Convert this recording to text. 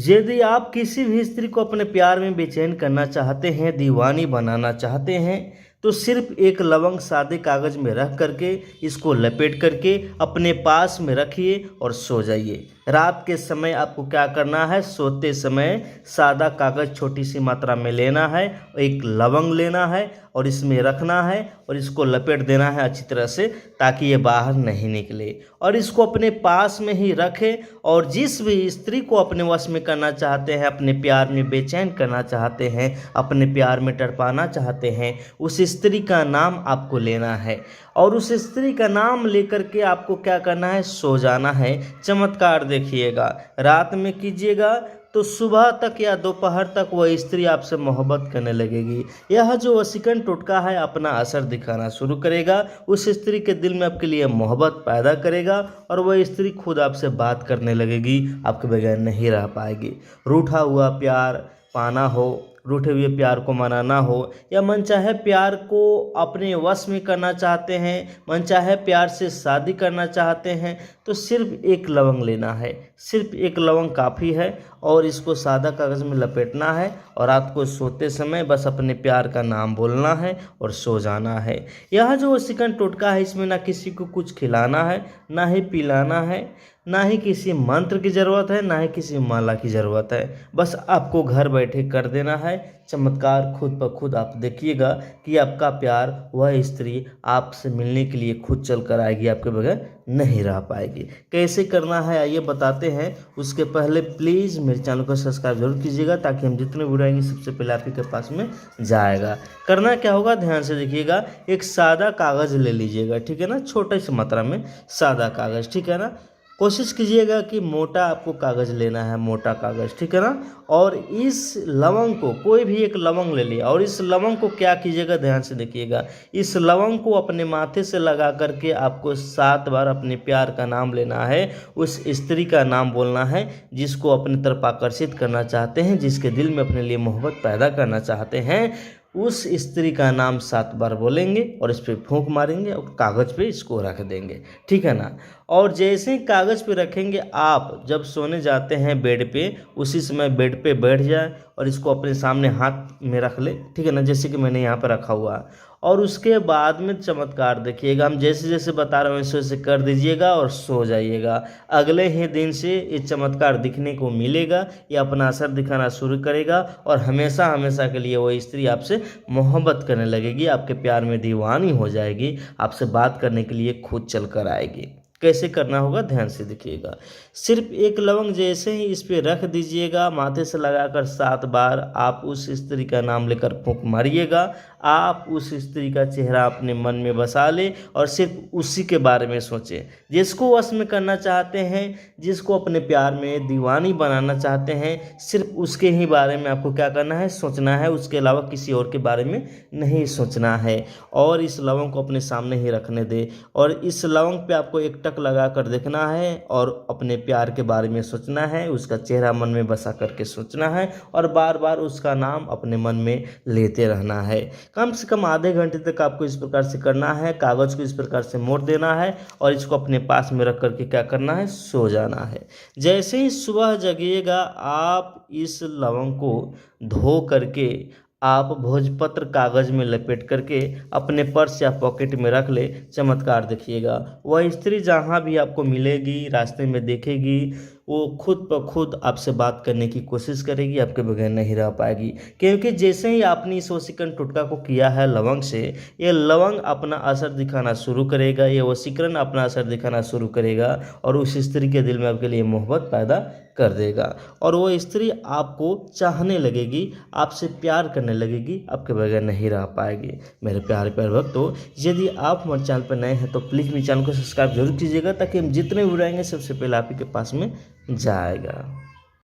यदि आप किसी भी स्त्री को अपने प्यार में बेचैन करना चाहते हैं, दीवानी बनाना चाहते हैं, तो सिर्फ एक लवंग सादे कागज़ में रख करके इसको लपेट करके अपने पास में रखिए और सो जाइए। रात के समय आपको क्या करना है, सोते समय सादा कागज़ छोटी सी मात्रा में लेना है, एक लवंग लेना है और इसमें रखना है और इसको लपेट देना है अच्छी तरह से ताकि ये बाहर नहीं निकले। और इसको अपने पास में ही रखें और जिस भी स्त्री को अपने वश में करना चाहते हैं, अपने प्यार में बेचैन करना चाहते हैं, अपने प्यार में तड़पाना चाहते हैं, उस स्त्री का नाम आपको लेना है और उस स्त्री का नाम लेकर के आपको क्या करना है, सो जाना है। चमत्कार देखिएगा, रात में कीजिएगा तो सुबह तक या दोपहर तक वह स्त्री आपसे मोहब्बत करने लगेगी। यह जो वशीकरण टोटका है अपना असर दिखाना शुरू करेगा, उस स्त्री के दिल में आपके लिए मोहब्बत पैदा करेगा और वह स्त्री खुद आपसे बात करने लगेगी, आपके बगैर नहीं रह पाएगी। रूठा हुआ प्यार पाना हो, रूठे हुए प्यार को मनाना हो या मनचाहे प्यार को अपने वश में करना चाहते हैं, मनचाहे प्यार से शादी करना चाहते हैं, तो सिर्फ एक लवंग लेना है, सिर्फ एक लवंग काफ़ी है और इसको सादा कागज़ में लपेटना है और रात को सोते समय बस अपने प्यार का नाम बोलना है और सो जाना है। यह जो वशीकरण टोटका है इसमें ना किसी को कुछ खिलाना है, ना ही पिलाना है, ना ही किसी मंत्र की ज़रूरत है, ना ही किसी माला की ज़रूरत है। बस आपको घर बैठे कर देना है। चमत्कार खुद ब खुद आप देखिएगा कि आपका प्यार, वह स्त्री आपसे मिलने के लिए खुद चल कर आएगी, आपके बगैर नहीं रह पाएगी। कैसे करना है आइए बताते हैं। उसके पहले प्लीज़ मेरे चैनल को सब्सक्राइब जरूर कीजिएगा ताकि हम जितने वीडियो आएंगे सबसे पहले आप ही के पास में जाएगा। करना क्या होगा, ध्यान से देखिएगा। एक सादा कागज़ ले लीजिएगा, ठीक है ना, छोटे से मात्रा में सादा कागज़, ठीक है ना। कोशिश कीजिएगा कि मोटा आपको कागज़ लेना है, मोटा कागज़, ठीक है ना। और इस लवंग को, कोई भी एक लवंग ले लिया और इस लवंग को क्या कीजिएगा, ध्यान से देखिएगा। इस लवंग को अपने माथे से लगा करके आपको 7 बार अपने प्यार का नाम लेना है, उस स्त्री का नाम बोलना है जिसको अपनी तरफ आकर्षित करना चाहते हैं, जिसके दिल में अपने लिए मोहब्बत पैदा करना चाहते हैं। उस स्त्री का नाम 7 बार बोलेंगे और इस पर फूंक मारेंगे और कागज़ पे इसको रख देंगे, ठीक है ना। और जैसे ही कागज़ पे रखेंगे, आप जब सोने जाते हैं बेड पे, उसी समय बेड पे बैठ जाए और इसको अपने सामने हाथ में रख ले, ठीक है ना, जैसे कि मैंने यहाँ पर रखा हुआ है। और उसके बाद में चमत्कार देखिएगा। हम जैसे जैसे बता रहे हैं वैसे वैसे कर दीजिएगा और सो जाइएगा। अगले ही दिन से ये चमत्कार दिखने को मिलेगा, ये अपना असर दिखाना शुरू करेगा और हमेशा हमेशा के लिए वो स्त्री आपसे मोहब्बत करने लगेगी, आपके प्यार में दीवानी हो जाएगी, आपसे बात करने के लिए खुद चल कर आएगी। कैसे करना होगा, ध्यान से देखिएगा। सिर्फ एक लवंग जैसे ही इस पर रख दीजिएगा, माथे से लगाकर 7 बार आप उस स्त्री का नाम लेकर फूंक मारिएगा। आप उस स्त्री का चेहरा अपने मन में बसा ले और सिर्फ उसी के बारे में सोचें। जिसको वश में करना चाहते हैं, जिसको अपने प्यार में दीवानी बनाना चाहते हैं, सिर्फ उसके ही बारे में आपको क्या करना है, सोचना है। उसके अलावा किसी और के बारे में नहीं सोचना है। और इस लवंग को अपने सामने ही रखने दे और इस लवंग पे आपको एक टक लगा कर देखना है और अपने प्यार के बारे में सोचना है, उसका चेहरा मन में बसा करके सोचना है और बार बार उसका नाम अपने मन में लेते रहना है। कम से कम आधे घंटे तक आपको इस प्रकार से करना है। कागज़ को इस प्रकार से मोड़ देना है और इसको अपने पास में रख करके क्या करना है, सो जाना है। जैसे ही सुबह जगिएगा, आप इस लवंग को धो करके आप भोजपत्र कागज़ में लपेट करके अपने पर्स या पॉकेट में रख ले। चमत्कार देखिएगा, वह स्त्री जहाँ भी आपको मिलेगी, रास्ते में देखेगी, वो खुद ब खुद आपसे बात करने की कोशिश करेगी, आपके बगैर नहीं रह पाएगी। क्योंकि जैसे ही आपने इस वशीकरण टोटका को किया है लवंग से, ये लवंग अपना असर दिखाना शुरू करेगा, ये वशीकरण अपना असर दिखाना शुरू करेगा और उस स्त्री के दिल में आपके लिए मोहब्बत पैदा कर देगा और वो स्त्री आपको चाहने लगेगी, आपसे प्यार करने लगेगी, आपके बगैर नहीं रह पाएगी। मेरे प्यारे भक्तों, यदि आप हमारे चैनल पर नए हैं तो प्लीज़ मेरे चैनल को सब्सक्राइब जरूर कीजिएगा ताकि हम जितने वीडियो आएंगे सबसे पहले आप ही के पास में जाएगा।